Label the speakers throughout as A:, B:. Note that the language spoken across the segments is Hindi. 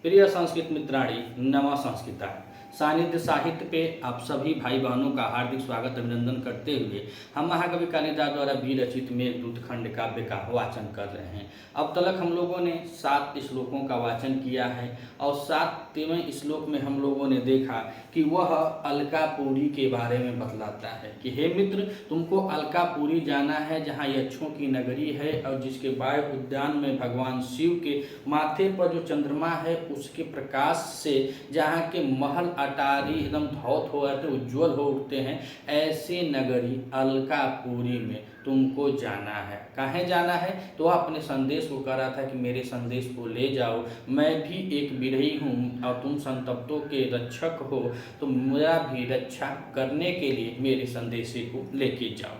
A: प्रिय संस्कृत मित्राणी, नमः संस्कृता सानिध्य साहित्य पे आप सभी भाई बहनों का हार्दिक स्वागत अभिनंदन करते हुए हम महाकवि कालिदास द्वारा विरचित मेघदूत खंड काव्य का वाचन कर रहे हैं। अब तक हम लोगों ने 7 श्लोकों का वाचन किया है और 7वें श्लोक में हम लोगों ने देखा कि वह अलकापुरी के बारे में बतलाता है कि हे मित्र, तुमको अलकापुरी जाना है जहाँ यक्षों की नगरी है और जिसके वायु उद्यान में भगवान शिव के माथे पर जो चंद्रमा है उसके प्रकाश से जहाँ के महल अटारी एकदम धौत हो जाते, उज्ज्वल हो उठते हैं, ऐसे नगरी अलकापुरी में तुमको जाना है। कहाँ जाना है? तो वह अपने संदेश को कह रहा था कि मेरे संदेश को ले जाओ, मैं भी एक विरही हूँ और तुम संतप्तों के रक्षक हो, तो मेरा भी रक्षा करने के लिए मेरे संदेश को लेके जाओ।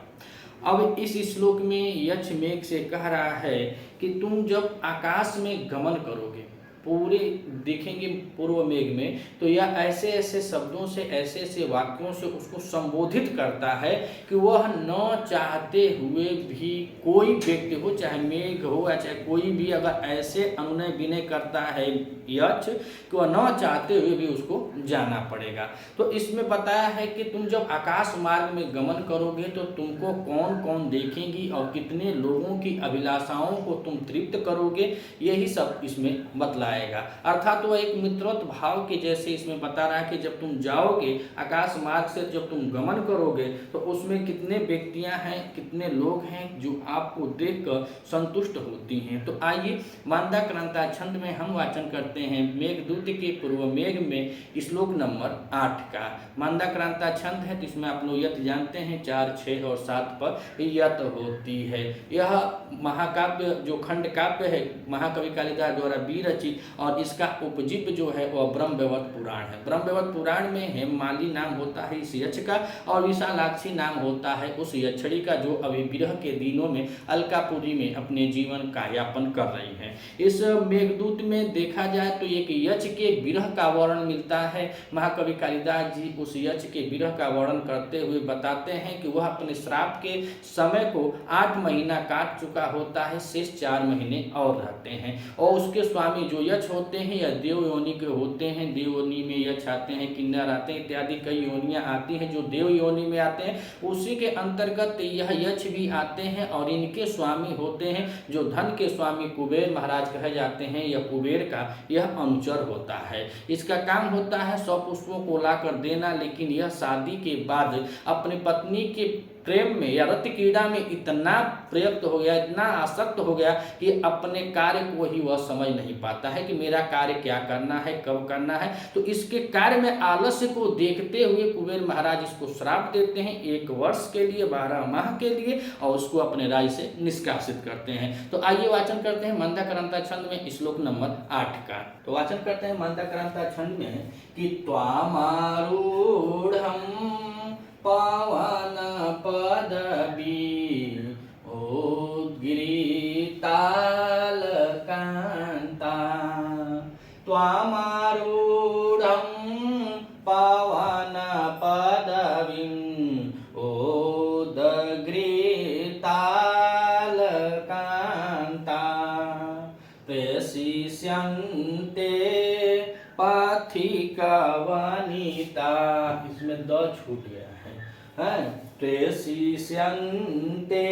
A: अब इस श्लोक में यक्ष मेघ से कह रहा है कि तुम जब आकाश में गमन करोगे, पूरे देखेंगे पूर्व मेघ में, तो यह ऐसे ऐसे शब्दों से, ऐसे ऐसे वाक्यों से उसको संबोधित करता है कि वह न चाहते हुए भी कोई व्यक्ति हो, चाहे मेघ हो या चाहे कोई भी, अगर ऐसे अनुनय विनय करता है यक्ष कि वह न चाहते हुए भी उसको जाना पड़ेगा। तो इसमें बताया है कि तुम जब आकाश मार्ग में गमन करोगे तो तुमको कौन कौन देखेंगी और कितने लोगों की अभिलाषाओं को तुम तृप्त करोगे, यही सब इसमें बतलाया। अर्थात वह एक मित्रत्व भाव के जैसे इसमें बता रहा है कि जब तुम जाओगे आकाश मार्ग से, जब तुम गमन करोगे तो उसमें कितने व्यक्तियां हैं, कितने लोग हैं जो आपको देखकर संतुष्ट होती हैं। तो आइए मंदाक्रांता छंद में हम वाचन करते हैं मेघदूत के पूर्व मेघ में श्लोक नंबर 8 का। मंदाक्रांता छंद है तो इसमें आप लोग यत जानते हैं 4, 6 और 7 पर यत होती है। यह महाकाव्य जो खंड काव्य है महाकवि कालिदास द्वारा विरचित और इसका उपजीव्य जो है वह ब्रह्मवैवर्त पुराण है। ब्रह्मवैवर्त पुराण में हेममाली नाम होता है इस यक्ष का और विशालाक्षी नाम होता है उस यक्षड़ी का जो अभी विरह के दिनों में अलकापुरी में अपने जीवन का यापन कर रही है। इस मेघदूत में देखा जाए तो एक यक्ष के विरह का वर्णन मिलता है। महाकवि कालिदास जी उस यक्ष के विरह का वर्णन करते हुए बताते हैं कि वह अपने श्राप के समय को 8 महीना काट चुका होता है, शेष 4 महीने और रहते हैं और उसके स्वामी जो यक्ष होते हैं या देव योनि के होते हैं, देव योनि में यक्ष आते हैं, किन्नर आते हैं, इत्यादि कई योनियां आती हैं जो देव योनि में आते हैं, उसी के अंतर्गत यह यक्ष भी आते हैं और इनके स्वामी होते हैं जो धन के स्वामी कुबेर महाराज कहे जाते हैं या कुबेर का यह अनुचर होता है। इसका काम होता है 100 पुष्पों को लाकर देना, लेकिन यह शादी के बाद अपनी पत्नी के प्रेम में या रति क्रीड़ा में इतना प्रयुक्त हो गया, इतना आसक्त हो गया कि अपने कार्य को ही वह समझ नहीं पाता है कि मेरा कार्य क्या करना है, कब करना है। तो इसके कार्य में आलस्य को देखते हुए कुबेर महाराज इसको श्राप देते हैं 1 वर्ष के लिए, 12 माह के लिए, और उसको अपने राज्य से निष्कासित करते हैं। तो आइए वाचन करते हैं मंदाक्रांता छंद में श्लोक नंबर 8 का। तो वाचन करते हैं मंदाक्रांता छंद में कि त्वामारूढ़ं पावन पदवी उद्गीतालकान्ता त्वामारूढ़ं पावन पदवीं उद्गीतालकान्ता प्रेषिष्यन्ते पथिका वनिता। इसमें द छूट गया है। प्रेषिष्यन्ते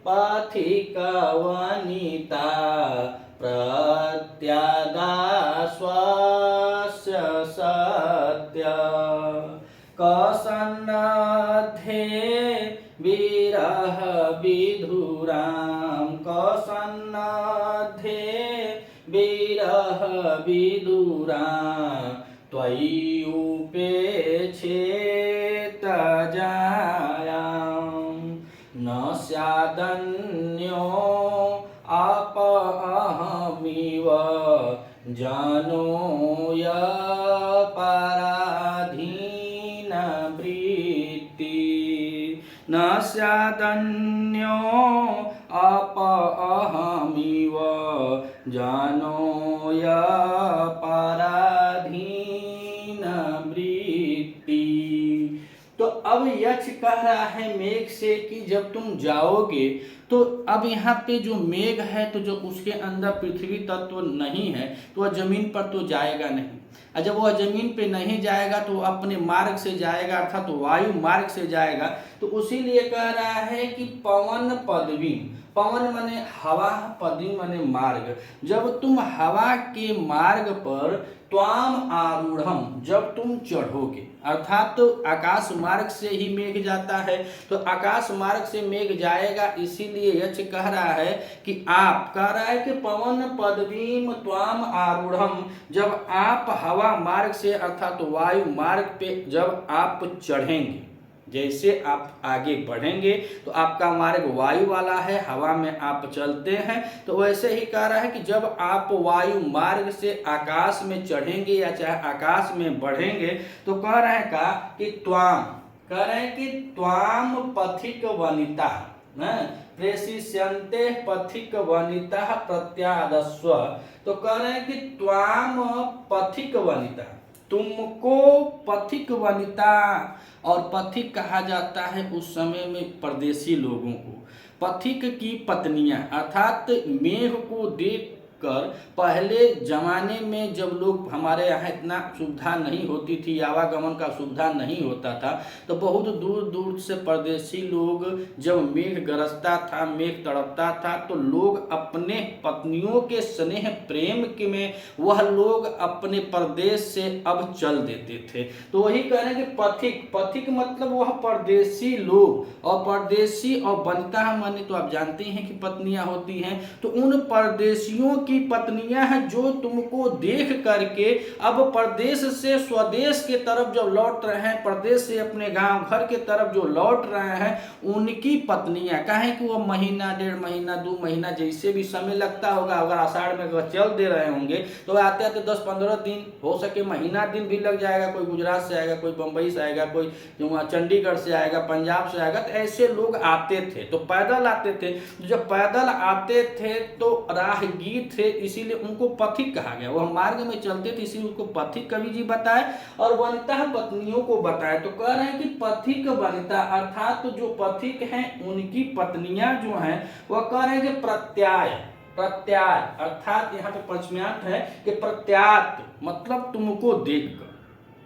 A: पथिका वनिता प्रत्यादास्वस्य सत्य कसन्नद्धे विरह विधुरां कसन्नद्धे विरह विदुरां त्वय्युपेक्षित जायां न स्यादन्यो अपअहमिव जानो यपराधीन वृत्ति न स्यादन्यो अपअहमिव जानो यपराधीन वृत्ति। तो अब अब यक्ष कह रहा है मेघ से कि जब तुम जाओगे तो अब यहाँ पे जो मेघ है तो जो उसके अंदर पृथ्वी तत्व नहीं है तो वह जमीन पर तो जाएगा नहीं, और जब वह जमीन पे नहीं जाएगा तो अपने मार्ग से जाएगा, अर्थात तो वायु मार्ग से जाएगा। तो उसीलिए कह रहा है कि पवन पदवी, पवन माने हवा, पदवी माने मार्ग। जब तुम हवा के मार्ग पर त्वाम आरूढ़म, जब तुम चढ़ोगे, अर्थात तो आकाश मार्ग से ही मेघ जाता है, तो आकाश मार्ग से मेघ जाएगा। इसीलिए यक्ष कह रहा है कि आप, कह रहा है कि पवन पदवीम त्वाम आरूढ़म, जब आप हवा मार्ग से अर्थात तो वायु मार्ग पे जब आप चढ़ेंगे, जैसे आप आगे बढ़ेंगे तो आपका मार्ग वायु वाला है, हवा में आप चलते हैं, तो वैसे ही कह रहा है कि जब आप वायु मार्ग से आकाश में चढ़ेंगे या चाहे आकाश में बढ़ेंगे तो कह रहे हैं का कि त्वाम, कह रहे हैं कि त्वाम पथिक वनिता प्रेषिष्यन्ते पथिक वनिता प्रत्यादस्व। तो कह रहे हैं कि त्वाम पथिक वनिता, तुमको पथिक वनिता, और पथिक कहा जाता है उस समय में परदेशी लोगों को। पथिक की पत्नियां, अर्थात मेघ को देख कर पहले जमाने में जब लोग, हमारे यहाँ इतना सुविधा नहीं होती थी, आवागमन का सुविधा नहीं होता था, तो बहुत दूर दूर से परदेशी लोग जब मेघ गरजता था, मेघ तड़पता था, तो लोग अपने पत्नियों के स्नेह प्रेम के में वह लोग अपने प्रदेश से अब चल देते थे। तो वही कह रहे हैं कि पथिक, पथिक मतलब वह परदेशी लोग, और परदेशी और वनिता माने तो आप जानते हैं कि पत्नियां होती हैं, तो उन परदेशियों की पत्नियां हैं जो तुमको देख करके अब प्रदेश से स्वदेश के तरफ जब लौट रहे हैं, प्रदेश से अपने गांव घर के तरफ जो लौट रहे हैं, उनकी पत्नियां, कहें कि वो महीना, 1.5 महीना, 2 महीना जैसे भी समय लगता होगा, अगर आषाढ़ में अगर चल दे रहे होंगे तो आते आते 10-15 दिन, हो सके महीना दिन भी लग जाएगा। कोई गुजरात से आएगा, कोई बंबई से आएगा, कोई चंडीगढ़ से आएगा, पंजाब से आएगा, तो ऐसे लोग आते थे, तो पैदल आते थे। जब पैदल आते थे तो राहगीर थे, इसीलिए उनको पथिक कहा गया। वह मार्ग में चलते थे, इसीलिए उनको पथिक कवि जी बताए, और वनिता पत्नियों को बताए। तो कह रहे हैं कि पथिक वनिता, अर्थात तो जो पथिक हैं उनकी पत्नियां जो हैं वह कह रहे हैं कि प्रत्याय, प्रत्याय अर्थात यहाँ पे पंचम्यांत है कि प्रत्यात मतलब तुमको देखकर,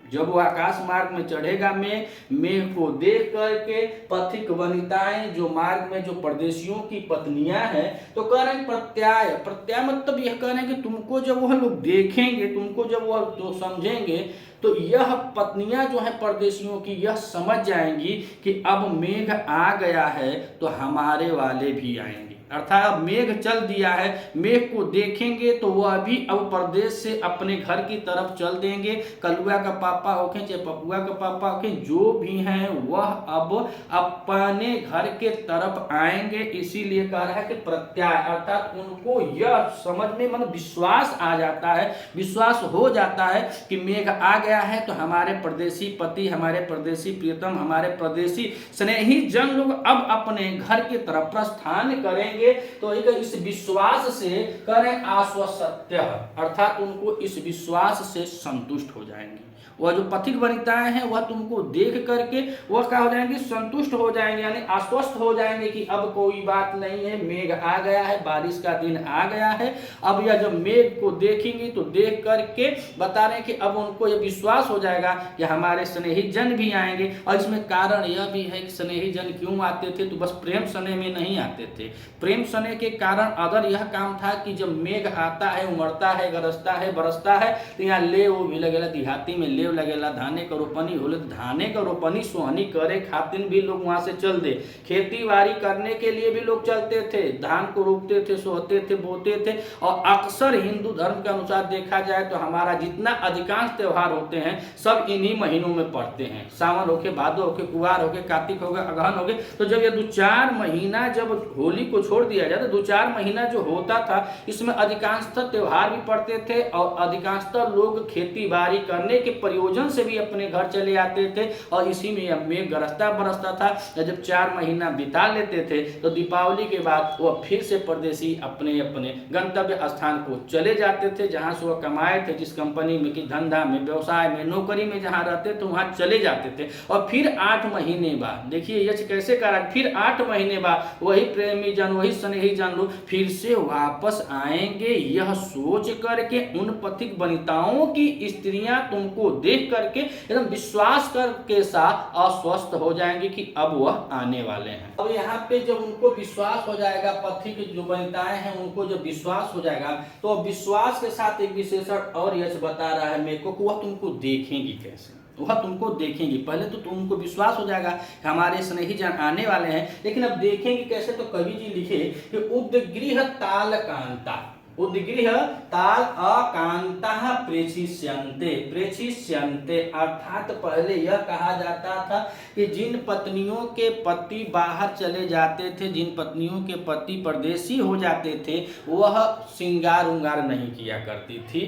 A: जब वो आकाश मार्ग में चढ़ेगा मेघ को देख करके पथिक वनिताएं, जो मार्ग में जो परदेशियों की पत्नियां हैं, तो कह रहे हैं प्रत्याय, प्रत्याय मतलब यह कह रहे हैं कि तुमको जब वह लोग देखेंगे, तुमको जब वह तो समझेंगे, तो यह पत्नियां जो है परदेशियों की यह समझ जाएंगी कि अब मेघ आ गया है तो हमारे वाले भी आएंगे, अर्थात अब मेघ चल दिया है, मेघ को देखेंगे तो वह भी अब प्रदेश से अपने घर की तरफ चल देंगे। कलुआ का पापा होके चाहे पपुआ का पापा होके, जो भी हैं वह अब अपने घर के तरफ आएंगे। इसीलिए कह रहा है कि प्रत्याय, अर्थात उनको यह समझ में मतलब विश्वास आ जाता है, विश्वास हो जाता है कि मेघ आ गया है तो हमारे परदेशी पति, हमारे परदेशी प्रियतम, हमारे परदेशी स्नेही जन लोग अब अपने घर की तरफ प्रस्थान करेंगे। तो इस विश्वास से करें आश्वस्त्य, अर्थात उनको इस विश्वास से संतुष्ट हो जाएंगे। वह जो पथिक वनिताएं हैं वह तुमको देख करके वह क्या हो जाएंगे, संतुष्ट हो जाएंगे, यानी आश्वस्त हो जाएंगे कि अब कोई बात नहीं है, मेघ आ गया है, बारिश का दिन आ गया है। अब यह जब मेघ को देखेंगी तो देख करके बता रहे हैं कि अब उनको यह विश्वास हो जाएगा कि हमारे स्नेही जन भी आएंगे। और इसमें कारण यह भी है कि स्नेही जन क्यों आते थे, तो बस प्रेम स्नेह में नहीं आते थे। प्रेम स्नेह के कारण अगर यह काम था कि जब मेघ आता है, उमड़ता है, गरजता है, बरसता है, तो यहाँ ले वो भी लगेला, देहाती में लेव लगेला, धाने का रोपनी होले तो धाने का रोपनी सोहनी करे खातिर भी लोग वहां से चल दे, खेती बाड़ी करने के लिए भी लोग चलते थे, धान को रोपते थे, सोहते थे, बोते थे। और अक्सर हिंदू धर्म के अनुसार देखा जाए तो हमारा जितना अधिकांश त्योहार होते हैं सब इन्हीं महीनों में पड़ते हैं, सावन होके, भादो होके, कुवार होके, कार्तिक होके, अगहन होके। तो जब ये 2-4 महीना जब होली को छोड़ छोड़ दिया जाए तो 2-4 महीना जो होता था इसमें अधिकांशतः त्योहार भी पड़ते थे और अधिकांशतः लोग खेती बाड़ी करने के प्रयोजन से भी अपने घर चले आते थे और इसी में मेघ गरजता बरसता था। जब 4 महीना बिता लेते थे तो दीपावली के बाद वह फिर से परदेसी अपने अपने गंतव्य स्थान को चले जाते थे, जहां से वह कमाए थे, जिस कंपनी में, कि धंधा में, व्यवसाय में, नौकरी में जहां रहते थे वहां चले जाते थे। और फिर 8 महीने बाद, देखिए यश कैसे करा, फिर 8 महीने बाद वही प्रेमी जन, वही स्नेही जन लोग फिर से वापस आएंगे, यह सोच करके उन पथिक वनिताओं की स्त्रियां तुमको देख करके एकदम विश्वास करके साथ अस्वस्थ हो जाएंगे कि अब वह आने वाले हैं। अब यहाँ पे जब उनको विश्वास हो जाएगा, पथिक जो वनिताएं हैं उनको जब विश्वास हो जाएगा तो विश्वास के साथ एक विशेषण और यश बता रहा है मेरे को कि वह तुमको देखेंगी कैसे, वह तुमको देखेंगी। पहले तो तुमको विश्वास हो जाएगा कि हमारे स्नेही जन आने वाले हैं, लेकिन अब देखेंगे कैसे, तो कवि जी लिखे कि उद्गृह ताल कांता, उद्गृह ताल अकांता प्रेषिष्यन्ते, प्रेषिष्यन्ते अर्थात पहले यह कहा जाता था कि जिन पत्नियों के पति बाहर चले जाते थे, जिन पत्नियों के पति परदेसी हो जाते थे, वह श्रृंगार उंगार नहीं किया करती थी।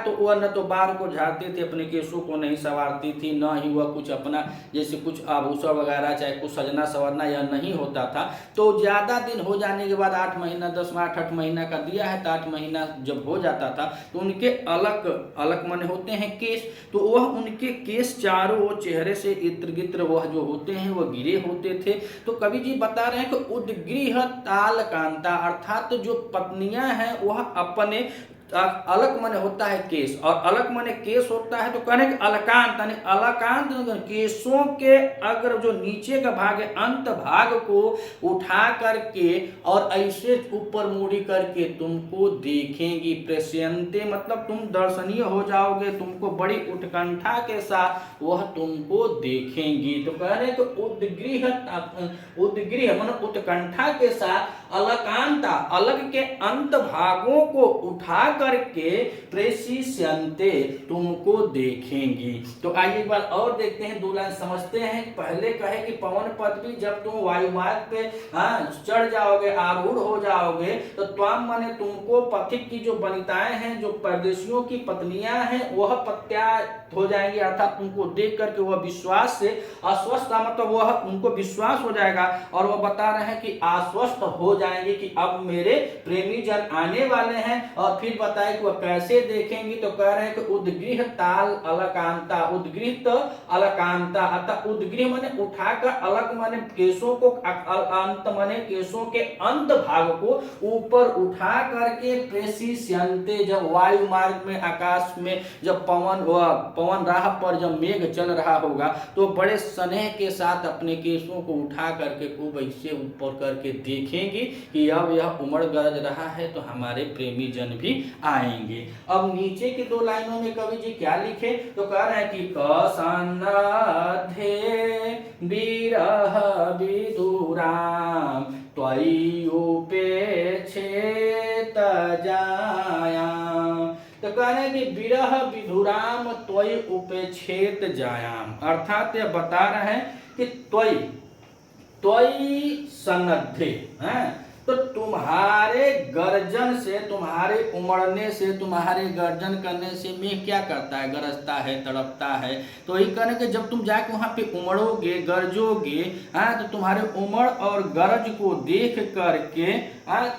A: तो वह न तो बाल को झाड़ती थी, अपने केसों को नहीं संवारती थी, न ही वह कुछ अपना जैसे कुछ आभूषण वगैरह चाहे कुछ सजना संवरना यह नहीं होता था। तो ज़्यादा दिन हो जाने के बाद 8 महीना 10 8 महीना का दिया है तो 8 महीना जब हो जाता था तो उनके अलग अलग मन होते हैं केस, तो वह उनके केस चारों ओर चेहरे से इत्र गित्र वह जो होते हैं वह गिरे होते थे। तो कवि जी बता रहे हैं कि उद्गृह ताल कांता अर्थात जो पत्नियां हैं वह अपने अलग मन होता है केस, और अलग मन केस होता है तो कहने के अलकांत, यानी अलकांत केसों के अगर जो नीचे का भाग है अंत भाग को उठा करके और ऐसे ऊपर मुड़ी करके तुमको देखेंगी। प्रेष्यन्ते मतलब तुम दर्शनीय हो जाओगे, तुमको बड़ी उत्कंठा के साथ वह तुमको देखेंगी। तो कह रहे कि उद्गृह मतलब उत्कंठा के साथ अलकांता अलग के अंत भागों को उठा करके प्रेषिष्यन्ते तुमको देखेंगी। तो आइए एक बार और देखते हैं, 2 लाइन समझते हैं। पहले कहे कि पवन पथ भी जब तुम वायुमार्ग पे चढ़ जाओगे, आरूढ़ हो जाओगे, तो त्वाम माने तुमको पथिक की जो वनिताएं हैं, जो परदेशियों की पत्नियां हैं, वह प्रत्यात हो जाएंगी, अर्थात तुमको देख करके वह विश्वास से अस्वस्थ, मतलब वह उनको विश्वास हो जाएगा और वह बता रहे हैं कि आश्वस्त हो जाएंगे कि अब मेरे प्रेमी जन आने वाले हैं। और फिर बताए कि वह कैसे देखेंगी, तो कह रहे हैं कि उद्गृह ताल अलकांता, उद्गृहित अलकांता अर्थात उद्गृह माने उठाकर, अलग माने केसों को, अंत माने केसों के अंत भाग को ऊपर उठा करके प्रेषिष्यन्ते जब वायु मार्ग में आकाश में जब पवन राह पर जब मेघ चल रहा होगा तो बड़े स्नेह के साथ अपने केसों को उठा करके खूब ऐसे ऊपर करके देखेंगी कि अब यह उमड़ गरज रहा है तो हमारे प्रेमी जन भी आएंगे। अब नीचे के 2 लाइनों में कवि जी क्या लिखे, तो कह रहे हैं कि कसन्नद्धे विरह विधुराम त्वयि उपेक्षेत जायाम। तो कह रहे हैं कि विरह विधुराम त्वयि उपेक्षेत जायाम अर्थात यह बता रहे हैं कि त्वयि सन्नद्धे हैं, तो तुम्हारे गर्जन से, तुम्हारे उमड़ने से, तुम्हारे गर्जन करने से मेघ क्या करता है, गरजता है, तड़पता है। तो यही कहने कि जब तुम जाके वहां पे उमड़ोगे, गरजोगे, तो तुम्हारे उमड़ और गरज को देख करके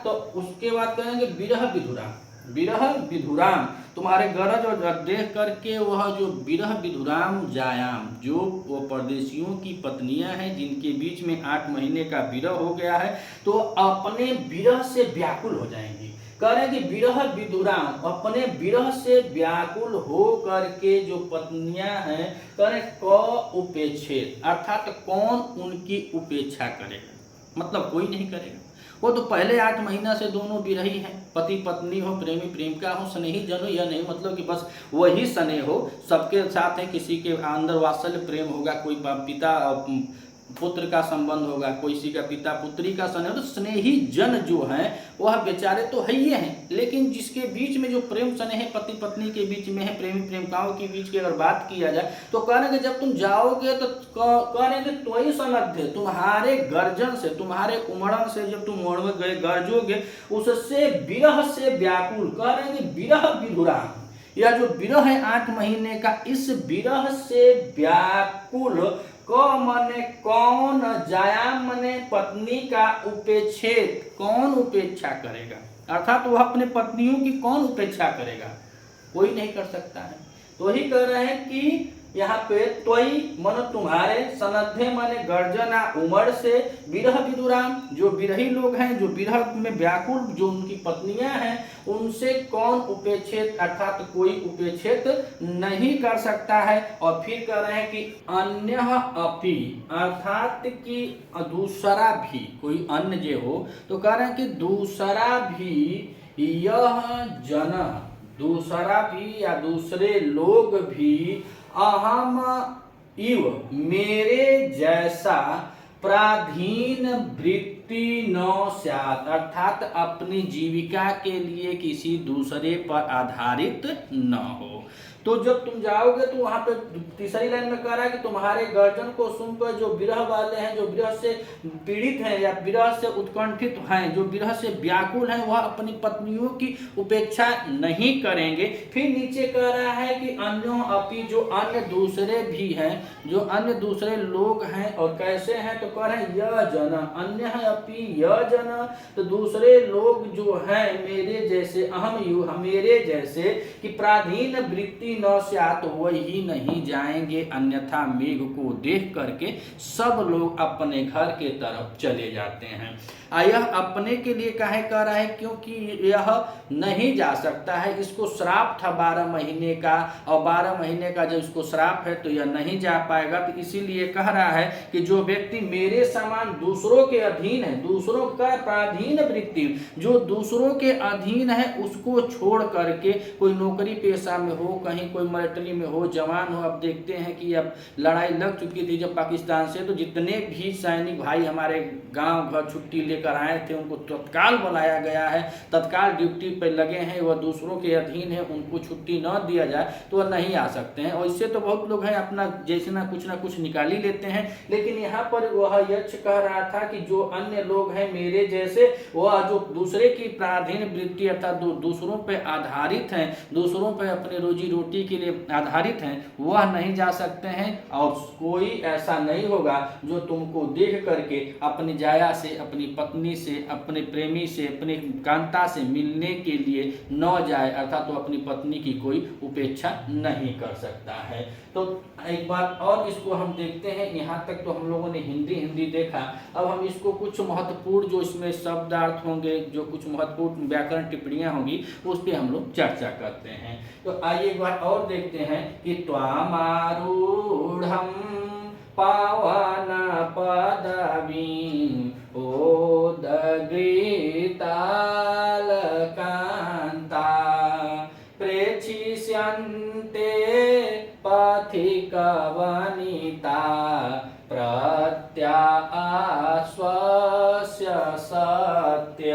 A: तो उसके बाद कहेंगे विरह विधुराम, विरह विधुराम तुम्हारे गरज और देख करके वह जो विरह विधुराम जायाम, जो वो परदेशियों की पत्नियां हैं जिनके बीच में 8 महीने का विरह हो गया है, तो अपने विरह से व्याकुल हो जाएंगी। कह रहे हैं कि विरह विधुराम अपने विरह से व्याकुल हो करके जो पत्नियां हैं, कह रहे क उपेक्षित अर्थात कौन उनकी उपेक्षा करेगा, मतलब कोई नहीं करेगा। वो तो पहले 8 महीना से दोनों विरही हैं, पति पत्नी हो, प्रेमी प्रेमिका हो, स्नेही जन हो, यह नहीं मतलब कि बस वही स्नेह हो, सबके साथ है, किसी के अंदर वात्सल्य प्रेम होगा, कोई पिता पुत्र का संबंध होगा, किसी का पिता पुत्री का स्नेह, तो स्नेही जन जो हैं वह बेचारे तो है ही हैं, लेकिन जिसके बीच में जो प्रेम स्नेह पति पत्नी के बीच में है, प्रेमी प्रेमिकाओं के बीच की अगर बात किया जाए तो कह रहे कि जब तुम जाओगे तो कह रहे कि तो ही सनध्य, तुम्हारे गर्जन से, तुम्हारे उमड़न से जब तुम गए गर्जोगे, उससे विरह से व्याकुल, कह रहे कि विरह विधुरा, यह जो विरह है 8 महीने का, इस विरह से व्याकुल क मने कौन, जाया मने पत्नी का उपेक्षित, कौन उपेक्षा करेगा, अर्थात वह अपने पत्नियों की कौन उपेक्षा करेगा, कोई नहीं कर सकता है। तो ही कह रहे हैं कि यहाँ पे त्वयि मन तुम्हारे, सनध्य माने गर्जना उमड़ से, विरह विदुराम जो विरही लोग हैं, जो विरह में व्याकुल जो उनकी पत्नियां हैं, उनसे कौन उपेक्षित, अर्थात कोई उपेक्षित नहीं कर सकता है। और फिर कह रहे हैं कि अन्य अपि, अर्थात कि दूसरा भी, कोई अन्य जो हो, तो कह रहे हैं कि दूसरा भी, यह जन, दूसरा भी या दूसरे लोग भी, अहम इव, मेरे जैसा, प्राधीन वृत्ति न स्यात्, अर्थात अपनी जीविका के लिए किसी दूसरे पर आधारित न हो। तो जब तुम जाओगे तो वहां पे तीसरी लाइन में कह रहा है कि तुम्हारे गर्जन को सुनकर जो विरह वाले हैं, जो विरह से पीड़ित हैं या विरह से उत्कंठित हैं, जो विरह से व्याकुल हैं, वह अपनी पत्नियों की उपेक्षा नहीं करेंगे। फिर नीचे कह रहा है कि अन्यों अपि, जो अन्य दूसरे भी हैं, जो अन्य दूसरे लोग हैं, और कैसे हैं, तो कह रहे हैं यह जन, अन्य अपि यह जन, तो दूसरे लोग जो हैं मेरे जैसे, अहम यू, मेरे जैसे, कि प्राधीन वृत्ति न स्यात्, वही नहीं जाएंगे, अन्यथा मेघ को देख करके सब लोग अपने घर के तरफ चले जाते हैं। यह अपने के लिए काहे कह रहा है, क्योंकि यह नहीं जा सकता है, इसको श्राप था 12 महीने का, और 12 महीने का जब इसको श्राप है तो यह नहीं जा पाएगा। तो इसीलिए कह रहा है कि जो व्यक्ति मेरे समान दूसरों के अधीन है, दूसरों का प्राधीन वृत्ति, जो दूसरों के अधीन है, उसको छोड़ करके कोई नौकरी पेशा में हो, कहीं कोई मिलिट्री में हो, जवान हो। अब देखते हैं कि अब लड़ाई लग चुकी थी जब पाकिस्तान से, तो जितने भी सैनिक भाई हमारे गांव घर छुट्टी लेकर आए थे, उनको तत्काल बुलाया गया है, तत्काल ड्यूटी पर लगे हैं, वह दूसरों के अधीन है, उनको छुट्टी न दिया जाए तो वह नहीं आ सकते हैं। और इससे तो बहुत लोग हैं अपना जैसे ना कुछ निकाल ही लेते हैं, लेकिन यहाँ पर वह यक्ष कह रहा था कि जो अन्य लोग हैं मेरे जैसे, वह जो दूसरे की प्राधीन वृत्ति अर्थात दूसरों पर आधारित हैं, दूसरों पर अपने रोजी रोटी के लिए आधारित हैं, वह नहीं जा सकते हैं। और कोई ऐसा नहीं होगा जो तुमको देख करके अपनी जाया से, अपनी पत्नी से, अपने प्रेमी से, अपने कांता से मिलने के लिए न जाए, अर्थात तो अपनी पत्नी की कोई उपेक्षा नहीं कर सकता है। तो एक बार और इसको हम देखते हैं, यहाँ तक तो हम लोगों ने हिंदी देखा, अब हम इसको कुछ महत्वपूर्ण जो इसमें शब्दार्थ होंगे, जो कुछ महत्वपूर्ण व्याकरण टिप्पणियां होंगी, उस पर हम लोग चर्चा करते हैं। तो आइए एक बार और देखते हैं कि त्वामारूढ़ं पावन पदवीं ओदगृतालकान्ता प्रेक्षिष्यन्ते पथिकवनिता प्रत्याश्वस्य सत्य।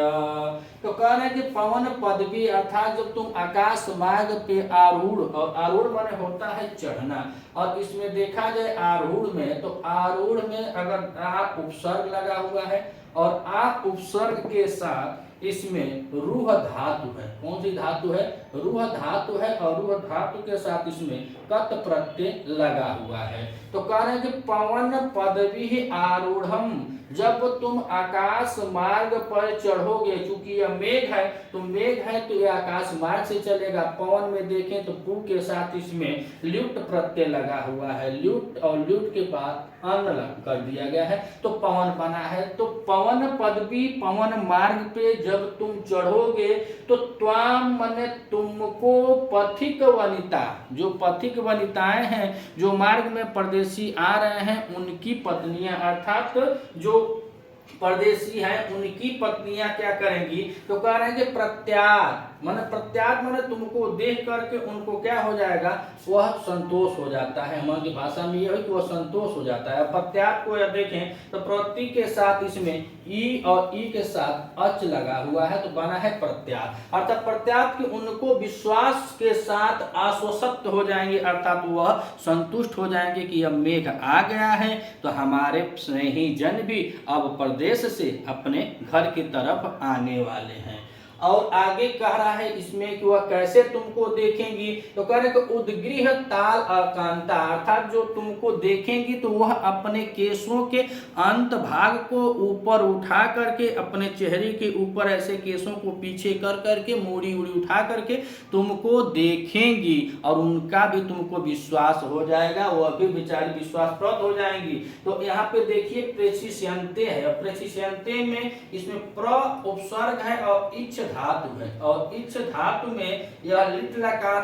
A: तो कह रहे हैं कि पवन पदवी, अर्थात जब तुम आकाश मार्ग पे आरूढ़, और आरूढ़ माने होता है चढ़ना, और इसमें देखा जाए आरूढ़ में, तो आरूढ़ में अगर आ उपसर्ग लगा हुआ है, और आ उपसर्ग के साथ इसमें रूह धातु है। कौन सी धातु है? रूह धातु है, और रूह धातु के साथ इसमें कत प्रत्यय लगा हुआ है। तो कह रहे हैं कि पवन पदवी आरूढ़म, जब तुम आकाश मार्ग पर चढ़ोगे, चूंकि यह मेघ है, तो मेघ है तो यह आकाश मार्ग से चलेगा। पवन में देखें तो पू के साथ इसमें ल्युट प्रत्यय लगा हुआ है, ल्युट और ल्युट के बाद अन्न कर दिया गया है, तो पवन बना है। तो पवन पदवी, पवन मार्ग पे जब तुम चढ़ोगे, तो त्वाम मने तुमको पथिक वनिता, जो पथिक वनिताएं हैं, जो मार्ग में परदेशी आ रहे हैं, उनकी पत्नियां, अर्थात जो परदेशी हैं उनकी पत्नियां क्या करेंगी, तो कह रहे हैं कि प्रत्यार माने प्रत्यात माने तुमको देख करके उनको क्या हो जाएगा, वह संतोष हो जाता है। हमारी भाषा में यह है कि वह संतोष हो जाता है। प्रत्यात को यह देखें तो प्रति के साथ इसमें ई और ई के साथ अच लगा हुआ है तो बना है प्रत्यात। अर्थात प्रत्यात कि उनको विश्वास के साथ आश्वस्त हो जाएंगे, अर्थात वह संतुष्ट हो जाएंगे कि अब मेघ आ गया है तो हमारे स्नेही जन भी अब प्रदेश से अपने घर की तरफ आने वाले हैं। और आगे कह रहा है इसमें कि वह कैसे तुमको देखेंगी, तो कह रहे कि उद्गृह ताल अकांता, अर्थात जो तुमको देखेंगी तो वह अपने केशों के अंत भाग को ऊपर उठा करके, अपने चेहरे के ऊपर ऐसे केशों को पीछे कर करके मूड़ी उड़ी उठा करके तुमको देखेंगी और उनका भी तुमको विश्वास हो जाएगा, वह भी बेचारी विश्वास प्राप्त हो जाएंगी। तो यहाँ पे देखिए प्रेसिष्यन्ते है, प्रेसिष्यन्ते में इसमें प्र उपसर्ग है और इच्छ धातु है, और इच्छ धातु में यह लिट लकार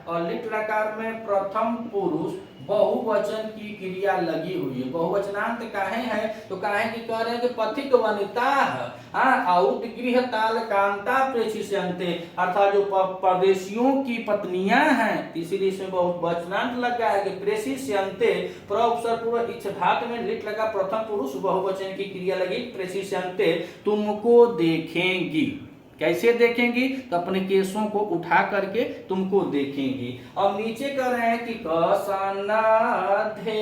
A: और लिट लकार में प्रथम पुरुष बहुवचन की क्रिया लगी हुई है। बहुवचनांत काहे है, तो काहे की कह रहे हैं कि पथिक वनिता उद्गृह ताल कांता प्रेसिष्यन्ते, अर्थात जो परदेशियों की पत्नियां हैं, इसीलिए इसमें बहुवचनांत लग गया है कि प्रेसिष्यन्ते, प्र उपसर्ग पूर्व इच्छ धातु में लिट लगा, प्रथम पुरुष बहुवचन की क्रिया लगी, प्रेसिष्यन्ते तुमको देखेंगी। कैसे देखेंगी, तो अपने केशों को उठा करके तुमको देखेंगी। अब नीचे कर रहे हैं कि कसनधे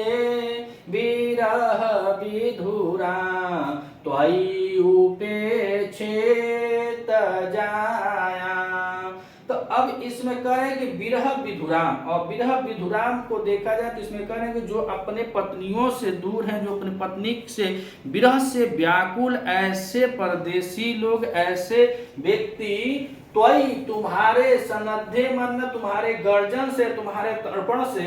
A: विरह विधुरा त्वयि उपेक्षित जाया। तो अब इसमें कह रहे हैं कि विरह विधुराम, और विरह विधुराम को देखा जाए तो इसमें कह रहे हैं कि जो अपने पत्नियों से दूर हैं, जो अपने पत्नी से विरह से व्याकुल ऐसे परदेशी लोग, ऐसे व्यक्ति त्वयि तुम्हारे सनद्धे मन, तुम्हारे गर्जन से, तुम्हारे तर्पण से,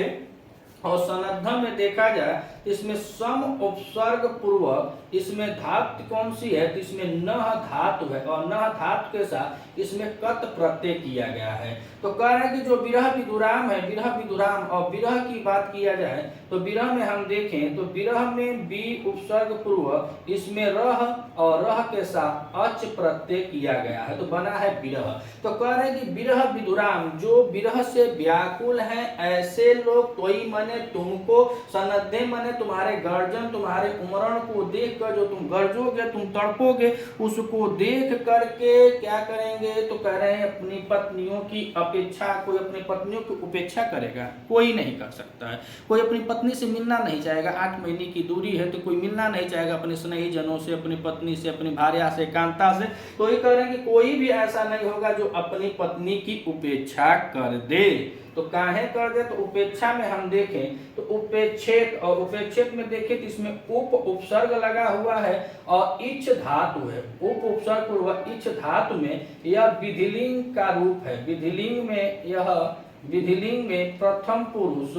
A: और सनद्धम में देखा जाए इसमें सम उपसर्ग पूर्व इसमें धातु कौन सी है, तो इसमें न धातु है और न धातु के साथ इसमें कत प्रत्यय किया गया है। तो कह रहे हैं कि जो विरह विधुराम है, विरह विधुराम, और विरह की बात किया जाए तो विरह में हम देखें तो विरह में बी उपसर्ग पूर्व इसमें रह और रह के साथ अच प्रत्यय किया गया है तो बना है विरह। तो कह रहे हैं कि विरह विधुराम, जो विरह से व्याकुल हैं ऐसे लोग, त्वयि मने तुमको, सनद्धे मने तुम्हारे गर्जन, तुम्हारे उमरण को देख कर जो तुम गर्जोगे, तुम तड़पोगे, उसको देख करके क्या करेंगे, तो कह रहे हैं अपनी पत्नियों की अपेक्षा। कोई अपनी पत्नियों की उपेक्षा करेगा, कोई नहीं कर सकता है। कोई अपनी पत्नी से मिलना नहीं चाहेगा, 8 महीने की दूरी है तो कोई मिलना नहीं चाहेगा अपने स्नेही जनों से, अपनी पत्नी से, अपनी भार्या से, कांता से। तो ये कह रहे हैं कि कोई भी ऐसा नहीं होगा जो अपनी पत्नी की उपेक्षा कर दे। तो काहे कर दे, तो उपेक्षा में हम देखें तो उपेक्षित, और उपेक्षित में देखें तो इसमें उप उपसर्ग लगा हुआ है और इच्छ धातु है। उप उपसर्ग पूर्व इच्छ धातु में यह विधिलिंग का रूप है। विधिलिंग में प्रथम पुरुष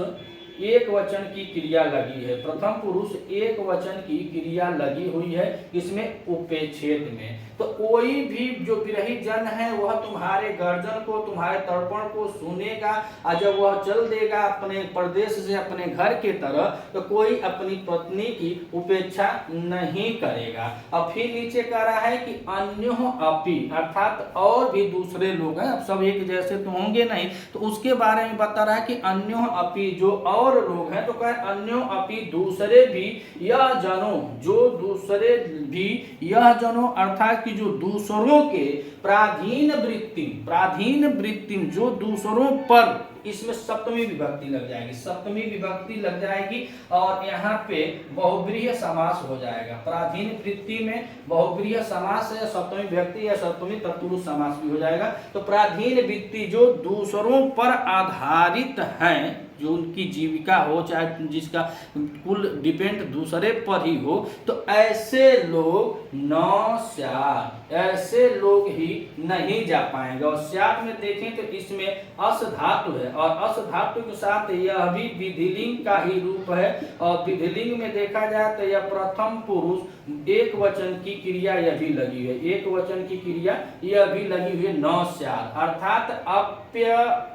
A: एक वचन की क्रिया लगी है, प्रथम पुरुष एक वचन की क्रिया लगी हुई है इसमें उपेक्षित में। तो कोई भी जो विरही जन है वह तुम्हारे गर्जन को, तुम्हारे तर्पण को सुनेगा, और जब वह चल देगा अपने प्रदेश से अपने घर के तरफ तो कोई अपनी पत्नी की उपेक्षा नहीं करेगा। अब फिर नीचे कह रहा है कि अन्यों अपि, अर्थात और भी दूसरे लोग हैं, अब सब एक जैसे तो होंगे नहीं, तो उसके बारे में बता रहा है कि अन्यों अपि, जो और लोग हैं, तो कहे अन्यों अपि दूसरे भी, यह जनो, जो दूसरे भी, यह जनो अर्थात कि जो दूसरों के प्राधीन वृत्ति, जो दूसरों पर, इसमें सप्तमी विभक्ति लग जाएगी, सप्तमी विभक्ति लग जाएगी और यहाँ पे बहुब्रीहि समास हो जाएगा। प्राधीन वृत्ति में बहुब्रीहि समास है, सप्तमी विभक्ति या सप्तमी तत्पुरुष समास भी हो जाएगा। तो प्राधीन वृत्ति जो दूसरों पर आधारित हैं, जो उनकी जीविका हो, चाहे जिसका कुल डिपेंड दूसरे पर ही हो, तो ऐसे लोग न स्यात्, ऐसे लोग ही नहीं जा पाएंगे। और स्यात् में देखें तो इसमें अस धातु है और अस धातु के साथ यह भी विधिलिंग का ही रूप है, और विधिलिंग में देखा जाए तो यह प्रथम पुरुष एक वचन की क्रिया यह भी लगी है, एक वचन की क्रिया यह भी लगी हुई है, न स्यात्, अर्थात अप्य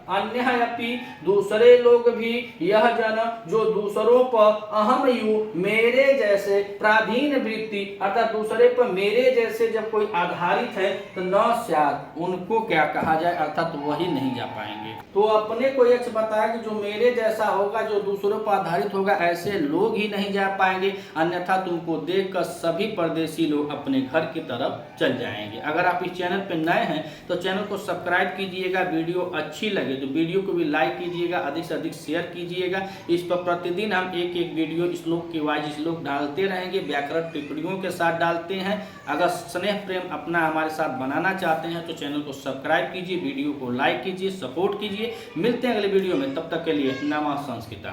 A: अन्य अपि, दूसरे लोग भी, यह जन जो दूसरों पर, अहम यु मेरे जैसे, प्राधीन वृत्ति अर्थात दूसरे पर मेरे जैसे जब कोई आधारित है तो न शायद उनको क्या कहा जाए, अर्थात वही नहीं जा पाएंगे। तो अपने को यह बताया कि जो मेरे जैसा होगा, जो दूसरों पर आधारित होगा, ऐसे लोग ही नहीं जा पाएंगे, अन्यथा तुमको देखकर सभी परदेशी लोग अपने घर की तरफ चल जाएंगे। अगर आप इस चैनल पर नए हैं तो चैनल को सब्सक्राइब कीजिएगा, वीडियो अच्छी लगे तो वीडियो को भी लाइक कीजिएगा, अधिक से अधिक शेयर कीजिएगा। इस पर प्रतिदिन हम एक एक वीडियो श्लोक के वाइज श्लोक डालते रहेंगे, व्याकरण टिप्पणियों के साथ डालते हैं। अगर स्नेह प्रेम अपना हमारे साथ बनाना चाहते हैं तो चैनल को सब्सक्राइब कीजिए, वीडियो को लाइक कीजिए, सपोर्ट कीजिए। मिलते हैं अगले वीडियो में, तब तक के लिए नमः संस्कृता।